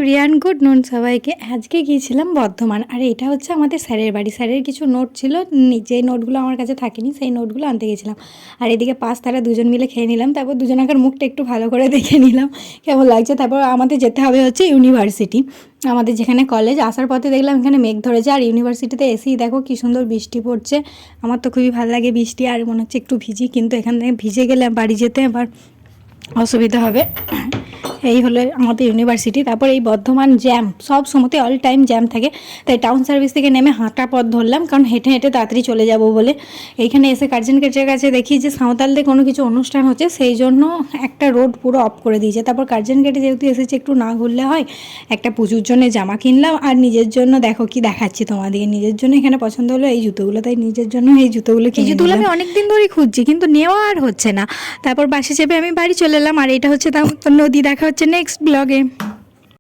Everyone, good নুন সবাইকে। আজকে গিয়েছিলাম বর্ধমান, আর এটা হচ্ছে আমাদের স্যারের বাড়ি। স্যারের কিছু নোট ছিল, যে নোটগুলো আমার কাছে থাকেনি সেই নোটগুলো আনতে গেছিলাম। আর এদিকে পাস তারা দুজন মিলে খেয়ে নিলাম, তারপর দুজনাকার মুখটা একটু ভালো করে দেখে নিলাম কেমন লাগছে। তারপর আমাদের যেতে হবে হচ্ছে ইউনিভার্সিটি, আমাদের যেখানে কলেজ। আসার পথে দেখলাম এখানে মেঘ ধরেছে, আর ইউনিভার্সিটিতে এসেই দেখো কি সুন্দর বৃষ্টি পড়ছে। আমার তো খুবই ভালো লাগে বৃষ্টি, আর মনে হচ্ছে একটু ভিজি, কিন্তু এখান থেকে ভিজে গেলে বাড়ি যেতে আবার অসুবিধা হবে। এই হলো আমাদের ইউনিভার্সিটি। তারপর এই বর্ধমান জ্যাম, সব সময়তে অল টাইম জ্যাম থাকে, তাই টাউন সার্ভিস থেকে নেমে হাঁটা পথ ধরলাম, কারণ হেঁটে হেঁটে তাড়াতাড়ি চলে যাব বলে। এইখানে এসে গার্জেন গেটের কাছে দেখি যে সাঁওতালদের কোনো কিছু অনুষ্ঠান হচ্ছে, সেই জন্য একটা রোড পুরো অফ করে দিয়েছে। তারপর গার্জেন গেটে যেহেতু এসেছে একটু না ঘুরলে হয়, একটা পুজোর জন্য জামা কিনলাম, আর নিজের জন্য দেখো কি দেখাচ্ছি তোমাদেরকে, নিজের জন্য এখানে পছন্দ হলো এই জুতোগুলো, তাই নিজের জন্য এই জুতোগুলো আমি অনেকদিন ধরেই খুঁজছি, কিন্তু নেওয়া আর হচ্ছে না। তারপর বাসে চেপে আমি বাড়ি চলে এলাম, আর এটা হচ্ছে নদী। দেখা হচ্ছে নেক্সট ব্লগে।